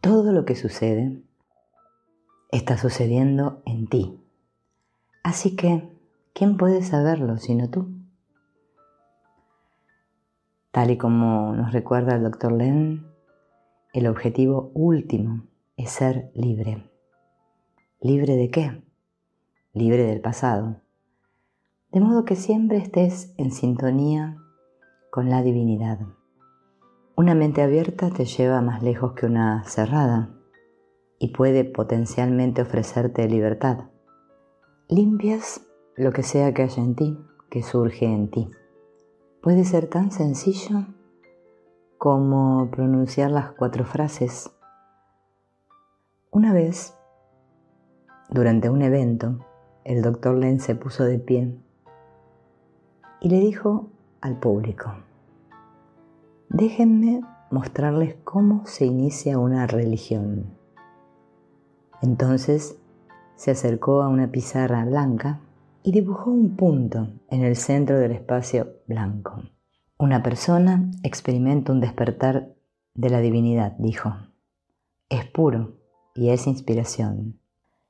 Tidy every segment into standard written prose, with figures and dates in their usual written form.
Todo lo que sucede está sucediendo en ti. Así que, ¿quién puede saberlo sino tú? Tal y como nos recuerda el Dr. Len, el objetivo último es ser libre. ¿Libre de qué? Libre del pasado. De modo que siempre estés en sintonía con la divinidad. Una mente abierta te lleva más lejos que una cerrada y puede potencialmente ofrecerte libertad. Limpias lo que sea que haya en ti, que surge en ti. Puede ser tan sencillo como pronunciar las 4 frases. Una vez, durante un evento, el Dr. Len se puso de pie y le dijo al público: déjenme mostrarles cómo se inicia una religión. Entonces se acercó a una pizarra blanca y dibujó un punto en el centro del espacio blanco. Una persona experimenta un despertar de la divinidad, dijo. Es puro y es inspiración.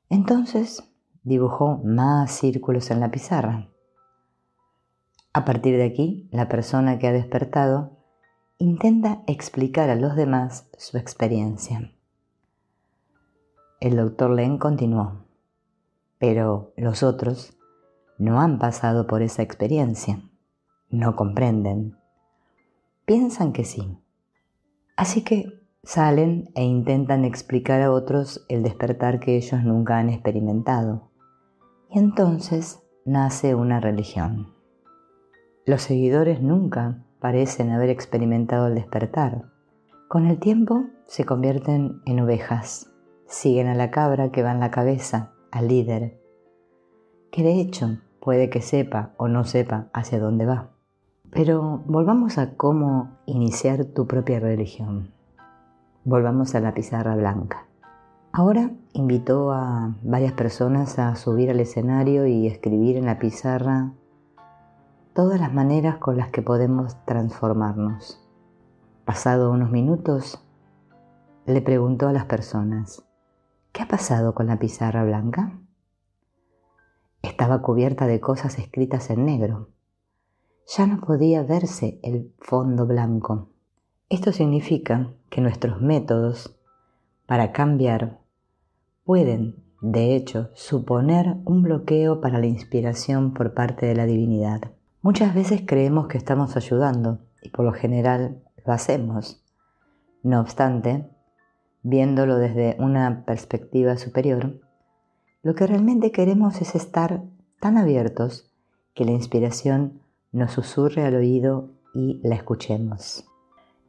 Entonces dibujó más círculos en la pizarra. A partir de aquí, la persona que ha despertado intenta explicar a los demás su experiencia. El Dr. Len continuó, pero los otros no han pasado por esa experiencia, no comprenden, piensan que sí. Así que salen e intentan explicar a otros el despertar que ellos nunca han experimentado. Y entonces nace una religión. Los seguidores nunca parecen haber experimentado el despertar. Con el tiempo se convierten en ovejas. Siguen a la cabra que va en la cabeza, al líder, que de hecho puede que sepa o no sepa hacia dónde va. Pero volvamos a cómo iniciar tu propia religión. Volvamos a la pizarra blanca. Ahora invitó a varias personas a subir al escenario y escribir en la pizarra todas las maneras con las que podemos transformarnos. Pasado unos minutos, le preguntó a las personas: ¿qué ha pasado con la pizarra blanca? Estaba cubierta de cosas escritas en negro. Ya no podía verse el fondo blanco. Esto significa que nuestros métodos para cambiar pueden, de hecho, suponer un bloqueo para la inspiración por parte de la divinidad. Muchas veces creemos que estamos ayudando y por lo general lo hacemos. No obstante, viéndolo desde una perspectiva superior, lo que realmente queremos es estar tan abiertos que la inspiración nos susurre al oído y la escuchemos.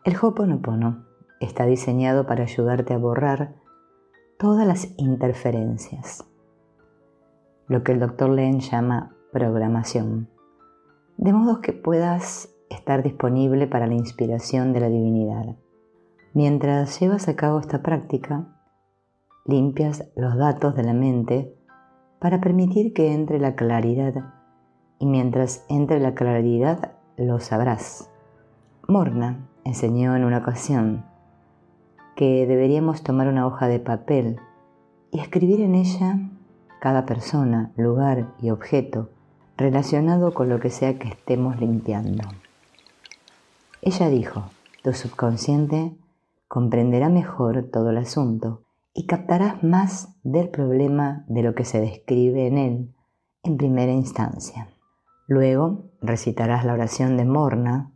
El Ho'oponopono está diseñado para ayudarte a borrar todas las interferencias, lo que el Dr. Len llama programación, de modo que puedas estar disponible para la inspiración de la divinidad. Mientras llevas a cabo esta práctica, limpias los datos de la mente para permitir que entre la claridad, y mientras entre la claridad lo sabrás. Morna enseñó en una ocasión que deberíamos tomar una hoja de papel y escribir en ella cada persona, lugar y objeto relacionado con lo que sea que estemos limpiando. Ella dijo: tu subconsciente comprenderá mejor todo el asunto y captarás más del problema de lo que se describe en él en primera instancia. Luego recitarás la oración de Morna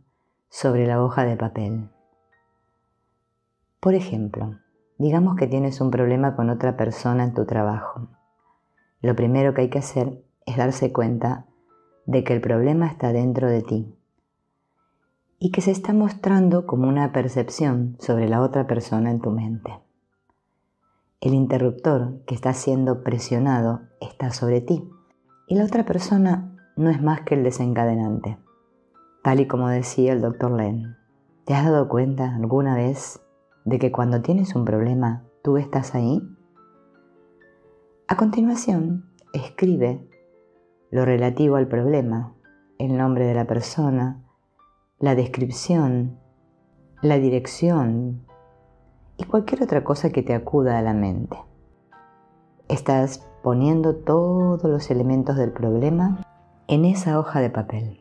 sobre la hoja de papel. Por ejemplo, digamos que tienes un problema con otra persona en tu trabajo. Lo primero que hay que hacer es darse cuenta de que el problema está dentro de ti y que se está mostrando como una percepción sobre la otra persona en tu mente. El interruptor que está siendo presionado está sobre ti y la otra persona no es más que el desencadenante. Tal y como decía el Dr. Len, ¿te has dado cuenta alguna vez de que cuando tienes un problema tú estás ahí? A continuación, escribe lo relativo al problema, el nombre de la persona, la descripción, la dirección y cualquier otra cosa que te acuda a la mente. Estás poniendo todos los elementos del problema en esa hoja de papel.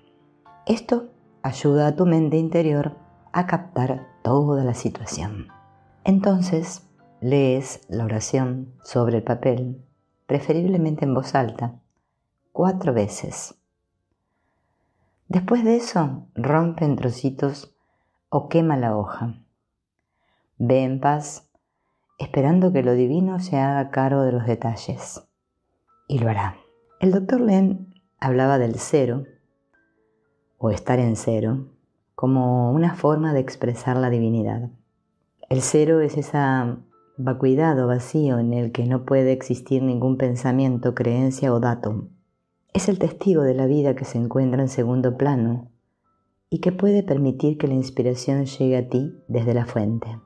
Esto ayuda a tu mente interior a captar toda la situación. Entonces, lees la oración sobre el papel, preferiblemente en voz alta, 4 veces. Después de eso, rompe en trocitos o quema la hoja. Ve en paz, esperando que lo divino se haga cargo de los detalles. Y lo hará. El Dr. Len hablaba del cero, o estar en cero, como una forma de expresar la divinidad. El cero es esa vacuidad o vacío en el que no puede existir ningún pensamiento, creencia o dato. Es el testigo de la vida que se encuentra en segundo plano y que puede permitir que la inspiración llegue a ti desde la fuente.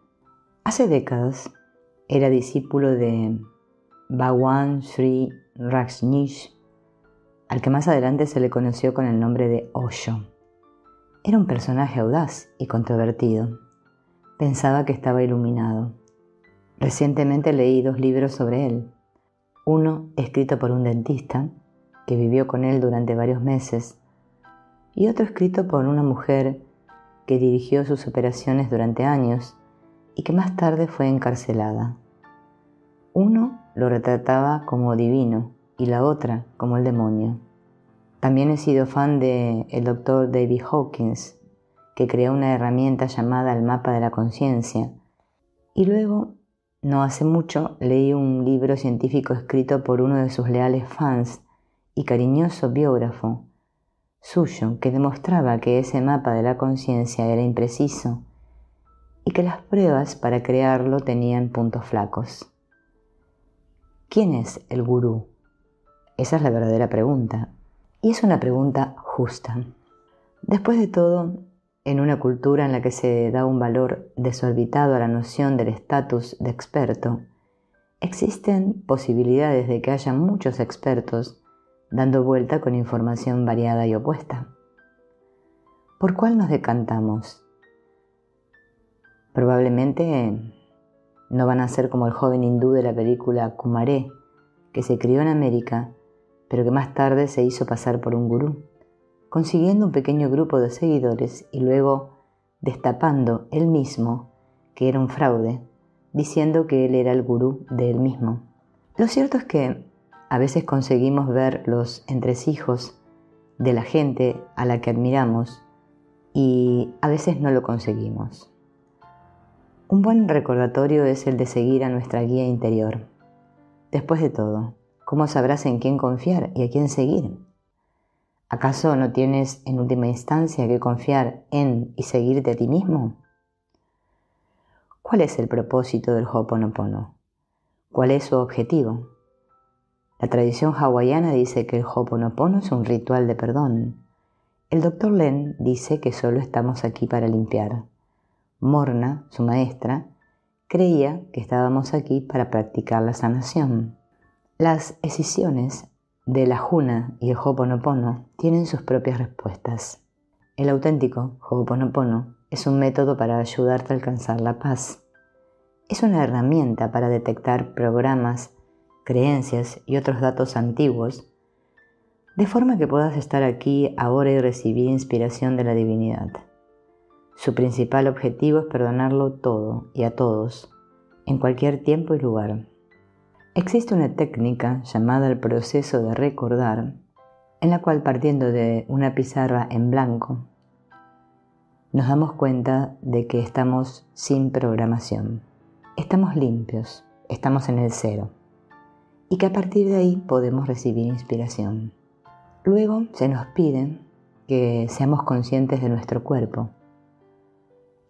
Hace décadas era discípulo de Bhagwan Sri Rajneesh, al que más adelante se le conoció con el nombre de Osho. Era un personaje audaz y controvertido. Pensaba que estaba iluminado. Recientemente leí 2 libros sobre él. Uno escrito por un dentista que vivió con él durante varios meses y otro escrito por una mujer que dirigió sus operaciones durante años y que más tarde fue encarcelada. Uno lo retrataba como divino y la otra como el demonio. También he sido fan del Dr. David Hawkins, que creó una herramienta llamada el mapa de la conciencia. Y luego, no hace mucho, leí un libro científico escrito por uno de sus leales fans y cariñoso biógrafo suyo, que demostraba que ese mapa de la conciencia era impreciso y que las pruebas para crearlo tenían puntos flacos. ¿Quién es el gurú? Esa es la verdadera pregunta, y es una pregunta justa. Después de todo, en una cultura en la que se da un valor desorbitado a la noción del estatus de experto, existen posibilidades de que haya muchos expertos dando vuelta con información variada y opuesta. ¿Por cuál nos decantamos? Probablemente no van a ser como el joven hindú de la película Kumaré, que se crió en América, pero que más tarde se hizo pasar por un gurú, consiguiendo un pequeño grupo de seguidores y luego destapando él mismo que era un fraude, diciendo que él era el gurú de él mismo. Lo cierto es que a veces conseguimos ver los entresijos de la gente a la que admiramos y a veces no lo conseguimos. Un buen recordatorio es el de seguir a nuestra guía interior. Después de todo, ¿cómo sabrás en quién confiar y a quién seguir? ¿Acaso no tienes en última instancia que confiar en y seguirte a ti mismo? ¿Cuál es el propósito del Ho'oponopono? ¿Cuál es su objetivo? La tradición hawaiana dice que el Ho'oponopono es un ritual de perdón. El Dr. Len dice que solo estamos aquí para limpiar. Morna, su maestra, creía que estábamos aquí para practicar la sanación. Las escisiones de la Juna y el Ho'oponopono tienen sus propias respuestas. El auténtico Ho'oponopono es un método para ayudarte a alcanzar la paz. Es una herramienta para detectar programas, creencias y otros datos antiguos, de forma que puedas estar aquí ahora y recibir inspiración de la divinidad. Su principal objetivo es perdonarlo todo y a todos, en cualquier tiempo y lugar. Existe una técnica llamada el proceso de recordar, en la cual, partiendo de una pizarra en blanco, nos damos cuenta de que estamos sin programación. Estamos limpios, estamos en el cero, y que a partir de ahí podemos recibir inspiración. Luego se nos pide que seamos conscientes de nuestro cuerpo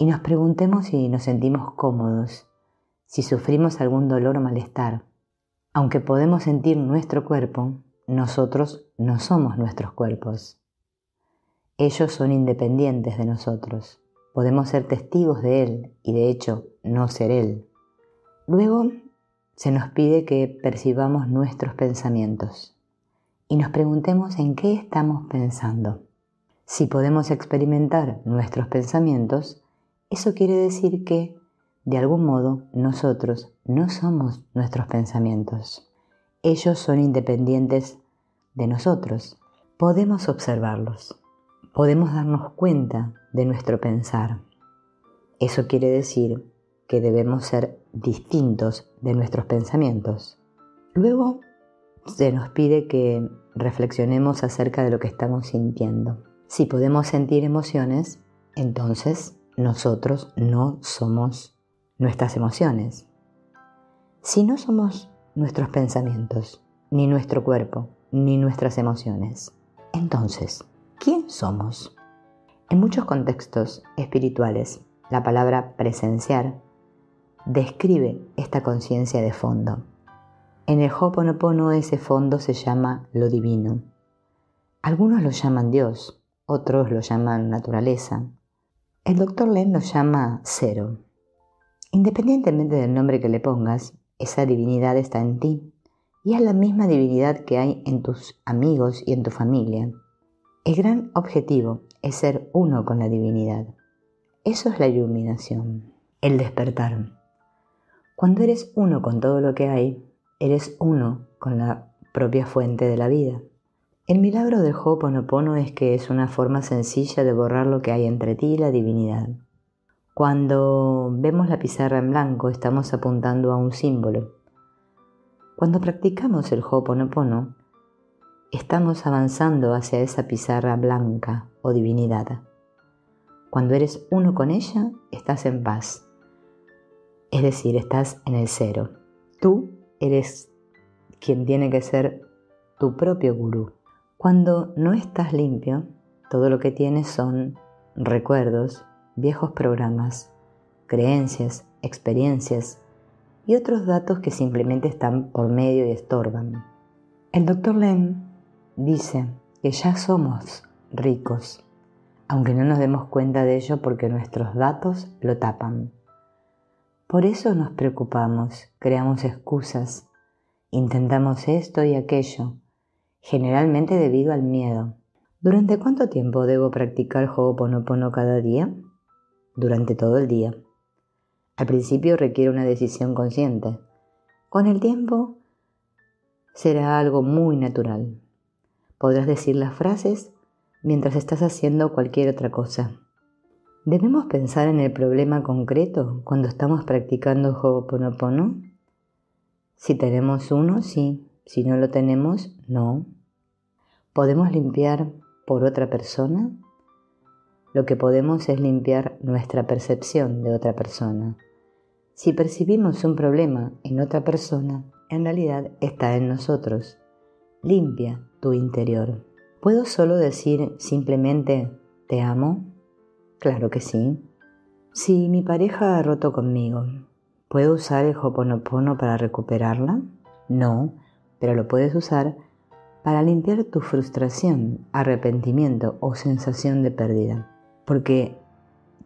y nos preguntemos si nos sentimos cómodos, si sufrimos algún dolor o malestar. Aunque podemos sentir nuestro cuerpo, nosotros no somos nuestros cuerpos. Ellos son independientes de nosotros. Podemos ser testigos de él y de hecho no ser él. Luego se nos pide que percibamos nuestros pensamientos y nos preguntemos en qué estamos pensando. Si podemos experimentar nuestros pensamientos, eso quiere decir que de algún modo, nosotros no somos nuestros pensamientos. Ellos son independientes de nosotros. Podemos observarlos. Podemos darnos cuenta de nuestro pensar. Eso quiere decir que debemos ser distintos de nuestros pensamientos. Luego se nos pide que reflexionemos acerca de lo que estamos sintiendo. Si podemos sentir emociones, entonces nosotros no somos nuestras emociones. Si no somos nuestros pensamientos, ni nuestro cuerpo, ni nuestras emociones, entonces, ¿quién somos? En muchos contextos espirituales, la palabra presenciar describe esta conciencia de fondo. En el Ho'oponopono ese fondo se llama lo divino. Algunos lo llaman Dios, otros lo llaman naturaleza. El Dr. Len lo llama cero. Independientemente del nombre que le pongas, esa divinidad está en ti y es la misma divinidad que hay en tus amigos y en tu familia. El gran objetivo es ser uno con la divinidad. Eso es la iluminación, el despertar. Cuando eres uno con todo lo que hay, eres uno con la propia fuente de la vida. El milagro del Ho'oponopono es que es una forma sencilla de borrar lo que hay entre ti y la divinidad. Cuando vemos la pizarra en blanco, estamos apuntando a un símbolo. Cuando practicamos el Ho'oponopono, estamos avanzando hacia esa pizarra blanca o divinidad. Cuando eres uno con ella, estás en paz. Es decir, estás en el cero. Tú eres quien tiene que ser tu propio gurú. Cuando no estás limpio, todo lo que tienes son recuerdos, viejos programas, creencias, experiencias y otros datos que simplemente están por medio y estorban. El Dr. Len dice que ya somos ricos, aunque no nos demos cuenta de ello porque nuestros datos lo tapan. Por eso nos preocupamos, creamos excusas, intentamos esto y aquello, generalmente debido al miedo. ¿Durante cuánto tiempo debo practicar Ho'oponopono cada día? Durante todo el día. Al principio requiere una decisión consciente. Con el tiempo será algo muy natural. Podrás decir las frases mientras estás haciendo cualquier otra cosa. ¿Debemos pensar en el problema concreto cuando estamos practicando Ho'oponopono? Si tenemos uno, sí. Si no lo tenemos, no. ¿Podemos limpiar por otra persona? Lo que podemos es limpiar nuestra percepción de otra persona. Si percibimos un problema en otra persona, en realidad está en nosotros. Limpia tu interior. ¿Puedo solo decir simplemente te amo? Claro que sí. Si mi pareja ha roto conmigo, ¿puedo usar el Ho'oponopono para recuperarla? No, pero lo puedes usar para limpiar tu frustración, arrepentimiento o sensación de pérdida. Porque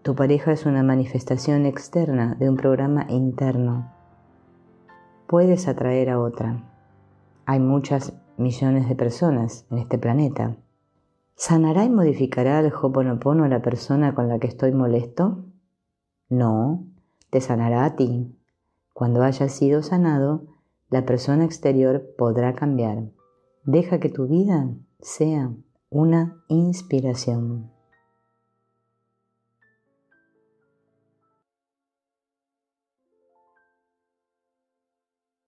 tu pareja es una manifestación externa de un programa interno. Puedes atraer a otra. Hay muchas millones de personas en este planeta. ¿Sanará y modificará el Ho'oponopono a la persona con la que estoy molesto? No, te sanará a ti. Cuando hayas sido sanado, la persona exterior podrá cambiar. Deja que tu vida sea una inspiración.